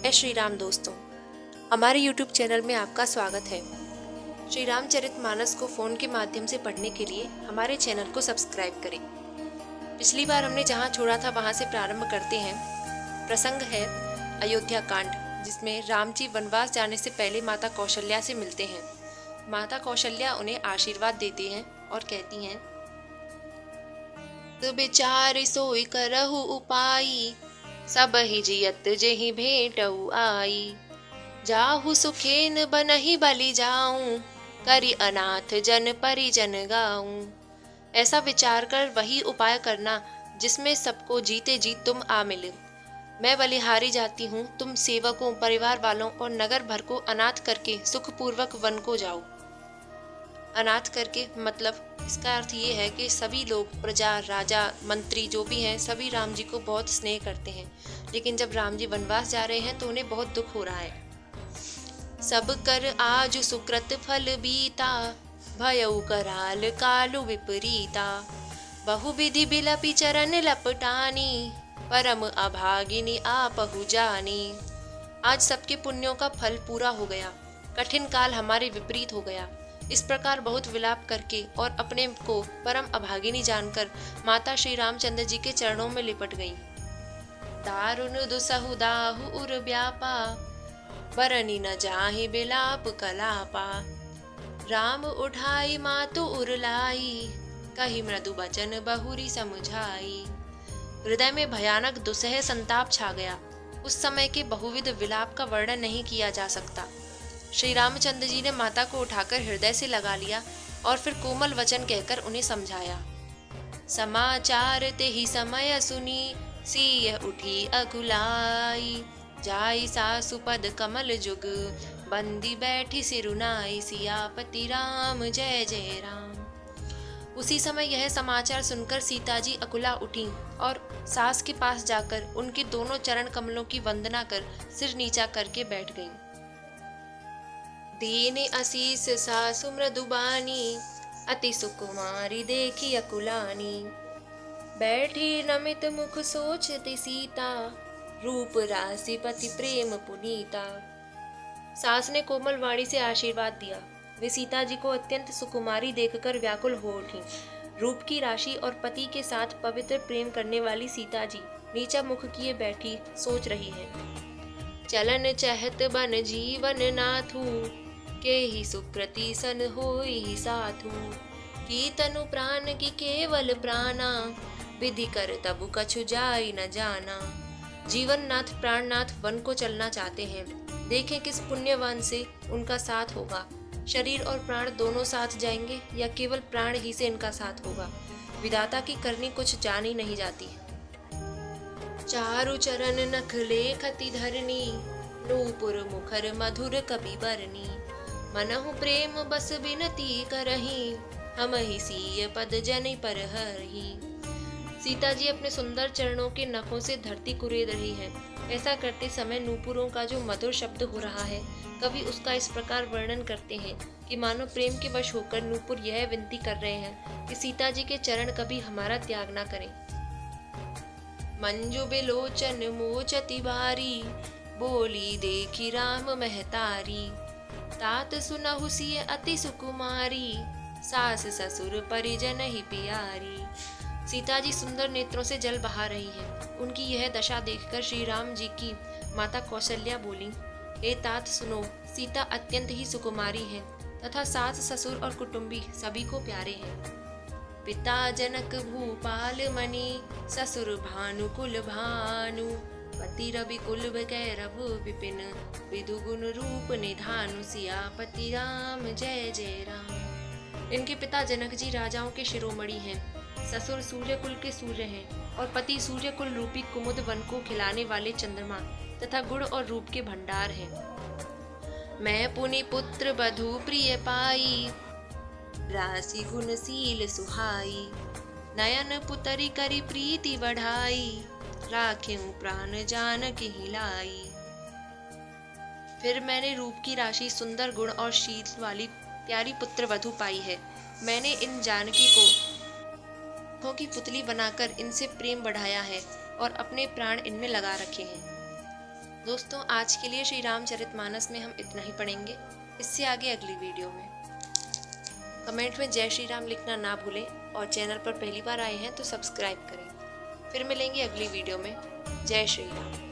जय श्री राम दोस्तों, हमारे YouTube चैनल में आपका स्वागत है। श्री रामचरितमानस को फ़ोन के माध्यम से पढ़ने के लिए हमारे चैनल को सब्सक्राइब करें। पिछली बार हमने जहां छोड़ा था वहां से प्रारंभ करते हैं। प्रसंग है अयोध्या कांड, जिसमें राम जी वनवास जाने से पहले माता कौशल्या से मिलते हैं। माता कौशल्या उन्हें आशीर्वाद देती हैं और कहती हैं, "तु विचार सोई करहु उपाई, सब ही जियत जेहि भेंटऊ आई। जाहु सुखेन बनहि बलि जाऊं, करि अनाथ जन परिजन गाऊं।" ऐसा विचार कर वही उपाय करना जिसमें सबको जीते जी तुम आ मिले। मैं बलिहारी जाती हूँ, तुम सेवकों, परिवार वालों और नगर भर को अनाथ करके सुखपूर्वक वन को जाओ। अनाथ करके मतलब इसका अर्थ ये है कि सभी लोग, प्रजा, राजा, मंत्री जो भी हैं, सभी राम जी को बहुत स्नेह करते हैं, लेकिन जब राम जी वनवास जा रहे हैं तो उन्हें बहुत दुख हो रहा है। सब कर आज सुकृत फल बीता, भयउ कराल कालु विपरीता। बहु विधि बिलपि चरण लपटानी, परम अभागिनी आपहु जानी। आज सबके पुण्यों का फल पूरा हो गया, कठिन काल हमारे विपरीत हो गया। इस प्रकार बहुत विलाप करके और अपने को परम अभागिनी जानकर माता श्री रामचंद्र जी के चरणों में लिपट गईं। दारुण दुसहु दाहु उर व्यापा, बरनी न जाहि बिलाप कलापा। राम उठाई मातु उर लाई, कही मृदु बचन बहुरी समझाई। हृदय में भयानक दुसह संताप छा गया। उस समय के बहुविध विलाप का वर्णन नहीं किया जा सकता। श्री रामचंद्र जी ने माता को उठाकर हृदय से लगा लिया और फिर कोमल वचन कहकर उन्हें समझाया। समाचार ते ही समय सुनी, सिय उठी अकुलाई। जाई सासु पद कमल जुग, बंदी बैठी सिरुनाई। सियापति राम जय जय राम। उसी समय यह समाचार सुनकर सीता जी अकुला उठी और सास के पास जाकर उनके दोनों चरण कमलों की वंदना कर सिर नीचा करके बैठ गईं। दीन आशीष सासु मृदुबानी, अति सुकुमारी देखी अकुलानी। बैठी नमित मुख सोचती सीता, रूप राशि पति प्रेम पुनीता। सास ने कोमल वाणी से आशीर्वाद दिया। वे सीता जी को अत्यंत सुकुमारी देखकर व्याकुल हो उठी। रूप की राशि और पति के साथ पवित्र प्रेम करने वाली सीता जी नीचा मुख किए बैठी सोच रही है। चलन चहत बन जीवन नाथू, के ही सुकृति सन होई ही साथू। की तनु प्राण की केवल प्राणा, विधि कर तबु कछु जाई न जाना। जीवननाथ प्राणनाथ वन को चलना चाहते हैं, देखें किस पुण्यवान से उनका साथ होगा। शरीर और प्राण दोनों साथ जाएंगे या केवल प्राण ही से इनका साथ होगा। विधाता की करनी कुछ जानी नहीं जाती। चारु चरण नख लेखति धरनी, नूपुर मुखर मधुर कपि बरनी। मनहु प्रेम बस बिनती करही, हम ही सीय पद जनि पर हरही। सीता जी अपने सुंदर चरणों के नखों से धरती कुरेद रही है। ऐसा करते समय नूपुरों का जो मधुर शब्द हो रहा है, कवि उसका इस प्रकार वर्णन करते हैं कि मानो प्रेम के वश होकर नूपुर यह विनती कर रहे हैं कि सीता जी के चरण कभी हमारा त्याग ना करें। मंजु बिलोचन मोचति बारी, बोली देखी राम महतारी। तात सुनहु सिय अति सुकुमारी, सास ससुर परिजन ही प्यारी। सीता जी सुंदर नेत्रों से जल बहा रही हैं। उनकी यह दशा देखकर श्री राम जी की माता कौशल्या बोली, हे तात सुनो, सीता अत्यंत ही सुकुमारी है तथा सास ससुर और कुटुंबी सभी को प्यारे हैं। पिता जनक भूपाल मणि, ससुर भानु कुल भानु। पति रवि कुल रघु विपिन, विदु गुण रूप निधानु। सियापति राम जय जय राम। इनके पिता जनक जी राजाओं के शिरोमणि हैं, ससुर सूर्य कुल के सूर्य हैं और पति सूर्य कुल रूपी कुमुद वन को खिलाने वाले चंद्रमा तथा गुण और रूप के भंडार हैं। मैं पुनि पुत्र बधु प्रिय पाई, राशि गुणशील सुहाई। नयन पुतरी करी प्रीति बढ़ाई, राखें प्राण जानकी हिलाई। फिर मैंने रूप की राशि, सुंदर गुण और शील वाली प्यारी पुत्र वधु पाई है। मैंने इन जानकी को की पुतली बनाकर इनसे प्रेम बढ़ाया है और अपने प्राण इनमें लगा रखे हैं। दोस्तों आज के लिए श्री रामचरितमानस में हम इतना ही पढ़ेंगे। इससे आगे अगली वीडियो में कमेंट में जय श्री राम लिखना ना भूलें और चैनल पर पहली बार आए हैं तो सब्सक्राइब करें। फिर मिलेंगे अगली वीडियो में। जय श्री राम।